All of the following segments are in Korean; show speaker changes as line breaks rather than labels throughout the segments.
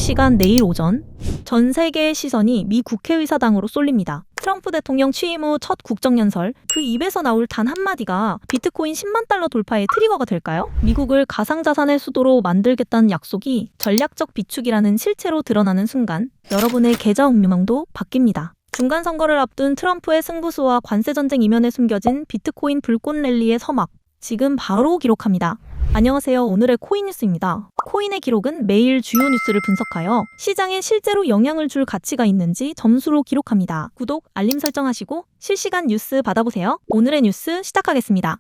시간 내일 오전 전 세계의 시선이 미 국회의사당으로 쏠립니다. 트럼프 대통령 취임 후 첫 국정연설, 그 입에서 나올 단 한마디가 비트코인 10만 달러 돌파의 트리거가 될까요? 미국을 가상자산의 수도로 만들겠다는 약속이 전략적 비축이라는 실체로 드러나는 순간 여러분의 계좌 운명도 바뀝니다. 중간선거를 앞둔 트럼프의 승부수와 관세전쟁 이면에 숨겨진 비트코인 불꽃 랠리의 서막, 지금 바로 기록합니다. 안녕하세요. 오늘의 코인 뉴스입니다. 코인의 기록은 매일 주요 뉴스를 분석하여 시장에 실제로 영향을 줄 가치가 있는지 점수로 기록합니다. 구독, 알림 설정하시고 실시간 뉴스 받아보세요. 오늘의 뉴스 시작하겠습니다.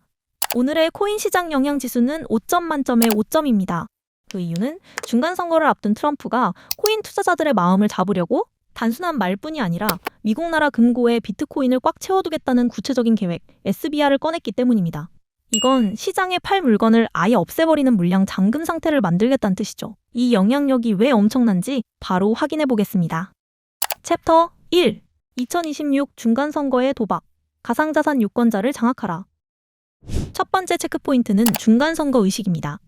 오늘의 코인 시장 영향 지수는 5점 만점에 5점입니다. 그 이유는 중간선거를 앞둔 트럼프가 코인 투자자들의 마음을 잡으려고 단순한 말뿐이 아니라 미국 나라 금고에 비트코인을 꽉 채워두겠다는 구체적인 계획, SBR을 꺼냈기 때문입니다. 이건 시장에 팔 물건을 아예 없애버리는 물량 잠금 상태를 만들겠다는 뜻이죠. 이 영향력이 왜 엄청난지 바로 확인해 보겠습니다. 챕터 1. 2026 중간선거의 도박. 가상자산 유권자를 장악하라. 첫 번째 체크포인트는 중간선거 의식입니다.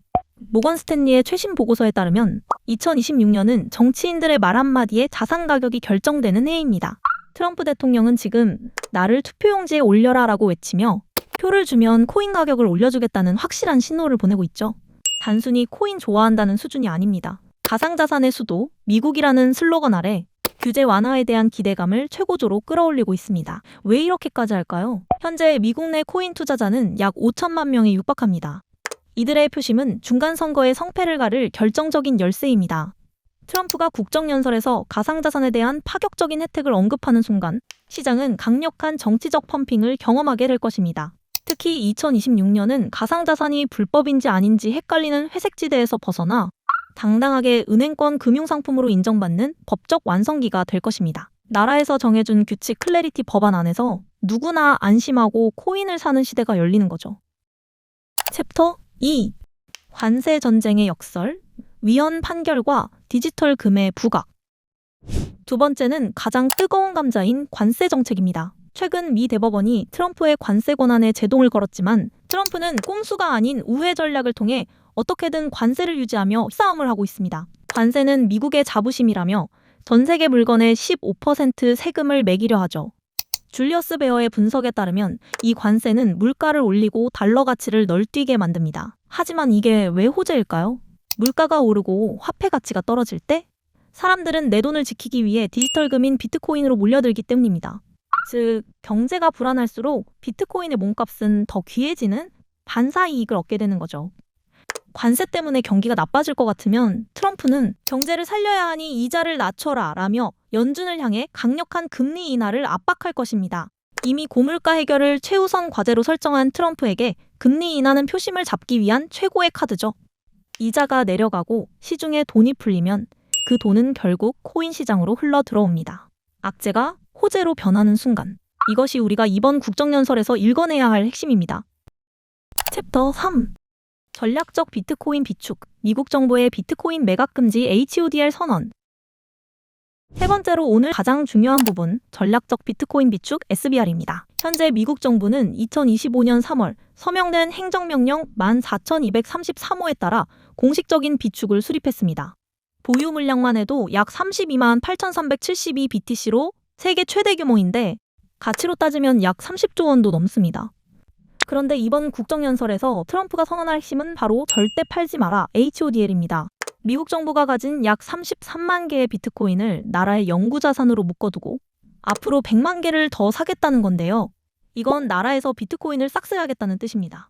모건 스탠리의 최신 보고서에 따르면 2026년은 정치인들의 말 한마디에 자산 가격이 결정되는 해입니다. 트럼프 대통령은 지금 나를 투표용지에 올려라 라고 외치며 표를 주면 코인 가격을 올려주겠다는 확실한 신호를 보내고 있죠. 단순히 코인 좋아한다는 수준이 아닙니다. 가상자산의 수도, 미국이라는 슬로건 아래 규제 완화에 대한 기대감을 최고조로 끌어올리고 있습니다. 왜 이렇게까지 할까요? 현재 미국 내 코인 투자자는 약 5천만 명에 육박합니다. 이들의 표심은 중간선거의 성패를 가를 결정적인 열쇠입니다. 트럼프가 국정연설에서 가상자산에 대한 파격적인 혜택을 언급하는 순간 시장은 강력한 정치적 펌핑을 경험하게 될 것입니다. 특히 2026년은 가상자산이 불법인지 아닌지 헷갈리는 회색지대에서 벗어나 당당하게 은행권 금융상품으로 인정받는 법적 완성기가 될 것입니다. 나라에서 정해준 규칙 클래리티 법안 안에서 누구나 안심하고 코인을 사는 시대가 열리는 거죠. 챕터 2. 관세 전쟁의 역설, 위헌 판결과 디지털 금의 부각. 두 번째는 가장 뜨거운 감자인 관세 정책입니다. 최근 미 대법원이 트럼프의 관세 권한에 제동을 걸었지만 트럼프는 꼼수가 아닌 우회 전략을 통해 어떻게든 관세를 유지하며 싸움을 하고 있습니다. 관세는 미국의 자부심이라며 전 세계 물건의 15% 세금을 매기려 하죠. 줄리어스 베어의 분석에 따르면 이 관세는 물가를 올리고 달러 가치를 널뛰게 만듭니다. 하지만 이게 왜 호재일까요? 물가가 오르고 화폐 가치가 떨어질 때 사람들은 내 돈을 지키기 위해 디지털 금인 비트코인으로 몰려들기 때문입니다. 즉, 경제가 불안할수록 비트코인의 몸값은 더 귀해지는 반사 이익을 얻게 되는 거죠. 관세 때문에 경기가 나빠질 것 같으면 트럼프는 경제를 살려야 하니 이자를 낮춰라 라며 연준을 향해 강력한 금리 인하를 압박할 것입니다. 이미 고물가 해결을 최우선 과제로 설정한 트럼프에게 금리 인하는 표심을 잡기 위한 최고의 카드죠. 이자가 내려가고 시중에 돈이 풀리면 그 돈은 결국 코인 시장으로 흘러 들어옵니다. 악재가 호재로 변하는 순간, 이것이 우리가 이번 국정연설에서 읽어내야 할 핵심입니다. 챕터 3. 전략적 비트코인 비축, 미국 정부의 비트코인 매각 금지 HODL 선언. 세 번째로 오늘 가장 중요한 부분, 전략적 비트코인 비축 SBR입니다. 현재 미국 정부는 2025년 3월 서명된 행정명령 14,233호에 따라 공식적인 비축을 수립했습니다. 보유 물량만 해도 약 32만 8,372 BTC로 세계 최대 규모인데 가치로 따지면 약 30조 원도 넘습니다. 그런데 이번 국정연설에서 트럼프가 선언할 핵심은 바로 절대 팔지 마라 HODL입니다. 미국 정부가 가진 약 33만 개의 비트코인을 나라의 영구자산으로 묶어두고 앞으로 100만 개를 더 사겠다는 건데요. 이건 나라에서 비트코인을 싹쓸이하겠다는 뜻입니다.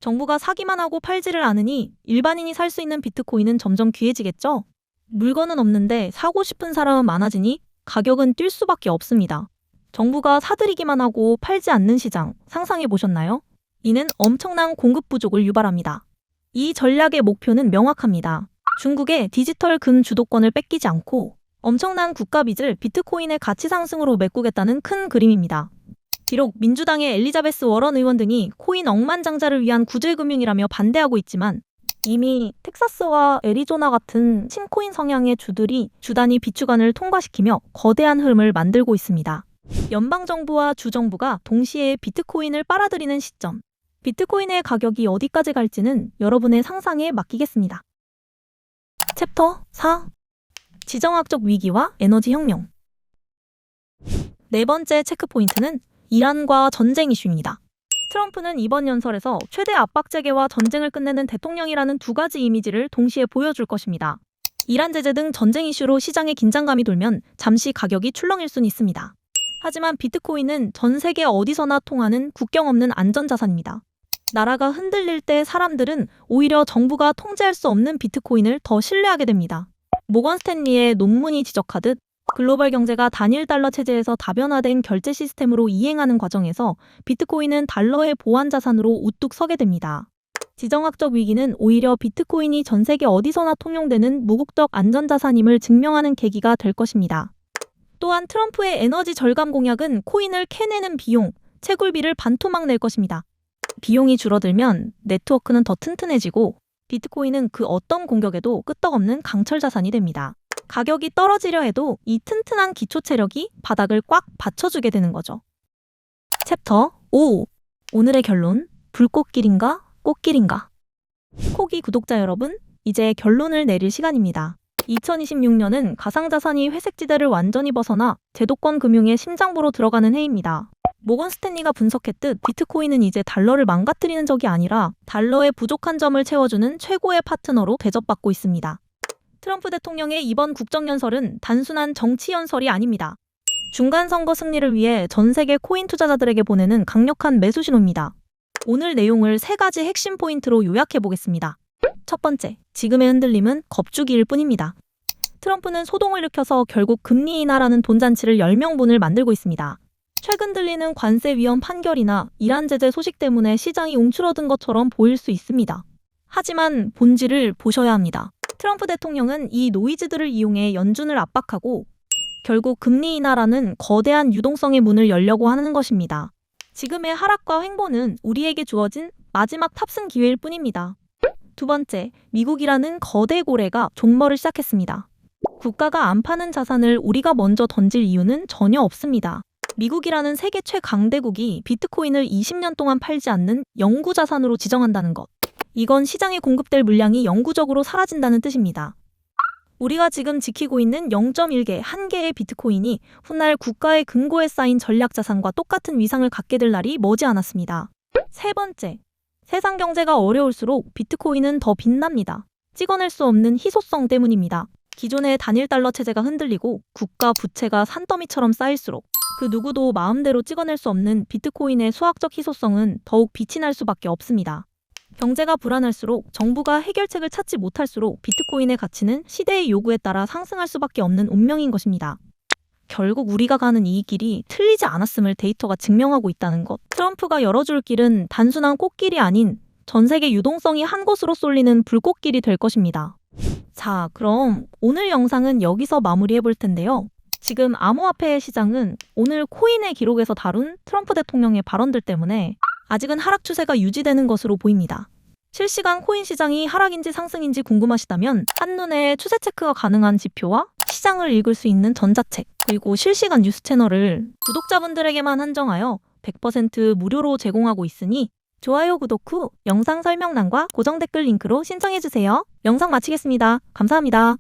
정부가 사기만 하고 팔지를 않으니 일반인이 살 수 있는 비트코인은 점점 귀해지겠죠? 물건은 없는데 사고 싶은 사람은 많아지니 가격은 뛸 수밖에 없습니다. 정부가 사들이기만 하고 팔지 않는 시장 상상해 보셨나요? 이는 엄청난 공급 부족을 유발합니다. 이 전략의 목표는 명확합니다. 중국의 디지털 금 주도권을 뺏기지 않고 엄청난 국가 빚을 비트코인의 가치 상승으로 메꾸겠다는 큰 그림입니다. 비록 민주당의 엘리자베스 워런 의원 등이 코인 억만장자를 위한 구제금융이라며 반대하고 있지만 이미 텍사스와 애리조나 같은 신코인 성향의 주들이 주단위 비축안을 통과시키며 거대한 흐름을 만들고 있습니다. 연방정부와 주정부가 동시에 비트코인을 빨아들이는 시점. 비트코인의 가격이 어디까지 갈지는 여러분의 상상에 맡기겠습니다. 챕터 4. 지정학적 위기와 에너지 혁명. 네 번째 체크포인트는 이란과 전쟁 이슈입니다. 트럼프는 이번 연설에서 최대 압박 재개와 전쟁을 끝내는 대통령이라는 두 가지 이미지를 동시에 보여줄 것입니다. 이란 제재 등 전쟁 이슈로 시장에 긴장감이 돌면 잠시 가격이 출렁일 수는 있습니다. 하지만 비트코인은 전 세계 어디서나 통하는 국경 없는 안전자산입니다. 나라가 흔들릴 때 사람들은 오히려 정부가 통제할 수 없는 비트코인을 더 신뢰하게 됩니다. 모건 스탠리의 논문이 지적하듯 글로벌 경제가 단일 달러 체제에서 다변화된 결제 시스템으로 이행하는 과정에서 비트코인은 달러의 보안 자산으로 우뚝 서게 됩니다. 지정학적 위기는 오히려 비트코인이 전 세계 어디서나 통용되는 무국적 안전자산임을 증명하는 계기가 될 것입니다. 또한 트럼프의 에너지 절감 공약은 코인을 캐내는 비용, 채굴비를 반토막 낼 것입니다. 비용이 줄어들면 네트워크는 더 튼튼해지고 비트코인은 그 어떤 공격에도 끄떡없는 강철 자산이 됩니다. 가격이 떨어지려 해도 이 튼튼한 기초 체력이 바닥을 꽉 받쳐주게 되는 거죠. 챕터 5. 오늘의 결론, 불꽃길인가 꽃길인가? 코기 구독자 여러분, 이제 결론을 내릴 시간입니다. 2026년은 가상자산이 회색지대를 완전히 벗어나 제도권 금융의 심장부로 들어가는 해입니다. 모건 스탠리가 분석했듯 비트코인은 이제 달러를 망가뜨리는 적이 아니라 달러의 부족한 점을 채워주는 최고의 파트너로 대접받고 있습니다. 트럼프 대통령의 이번 국정연설은 단순한 정치연설이 아닙니다. 중간선거 승리를 위해 전 세계 코인 투자자들에게 보내는 강력한 매수 신호입니다. 오늘 내용을 3가지 핵심 포인트로 요약해 보겠습니다. 첫 번째, 지금의 흔들림은 겁주기일 뿐입니다. 트럼프는 소동을 일으켜서 결국 금리 인하라는 돈잔치를 10명분을 만들고 있습니다. 최근 들리는 관세 위헌 판결이나 이란 제재 소식 때문에 시장이 움츠러든 것처럼 보일 수 있습니다. 하지만 본질을 보셔야 합니다. 트럼프 대통령은 이 노이즈들을 이용해 연준을 압박하고 결국 금리 인하라는 거대한 유동성의 문을 열려고 하는 것입니다. 지금의 하락과 횡보는 우리에게 주어진 마지막 탑승 기회일 뿐입니다. 두 번째, 미국이라는 거대 고래가 존머를 시작했습니다. 국가가 안 파는 자산을 우리가 먼저 던질 이유는 전혀 없습니다. 미국이라는 세계 최강대국이 비트코인을 20년 동안 팔지 않는 영구 자산으로 지정한다는 것. 이건 시장에 공급될 물량이 영구적으로 사라진다는 뜻입니다. 우리가 지금 지키고 있는 0.1개, 1개의 비트코인이 훗날 국가의 금고에 쌓인 전략자산과 똑같은 위상을 갖게 될 날이 머지않았습니다. 세 번째, 세상 경제가 어려울수록 비트코인은 더 빛납니다. 찍어낼 수 없는 희소성 때문입니다. 기존의 단일 달러 체제가 흔들리고 국가 부채가 산더미처럼 쌓일수록 그 누구도 마음대로 찍어낼 수 없는 비트코인의 수학적 희소성은 더욱 빛이 날 수밖에 없습니다. 경제가 불안할수록 정부가 해결책을 찾지 못할수록 비트코인의 가치는 시대의 요구에 따라 상승할 수밖에 없는 운명인 것입니다. 결국 우리가 가는 이 길이 틀리지 않았음을 데이터가 증명하고 있다는 것. 트럼프가 열어줄 길은 단순한 꽃길이 아닌 전 세계 유동성이 한 곳으로 쏠리는 불꽃길이 될 것입니다. 자, 그럼 오늘 영상은 여기서 마무리해 볼 텐데요. 지금 암호화폐 시장은 오늘 코인의 기록에서 다룬 트럼프 대통령의 발언들 때문에 아직은 하락 추세가 유지되는 것으로 보입니다. 실시간 코인 시장이 하락인지 상승인지 궁금하시다면 한눈에 추세 체크가 가능한 지표와 시장을 읽을 수 있는 전자책, 그리고 실시간 뉴스 채널을 구독자분들에게만 한정하여 100% 무료로 제공하고 있으니 좋아요, 구독 후 영상 설명란과 고정 댓글 링크로 신청해주세요. 영상 마치겠습니다. 감사합니다.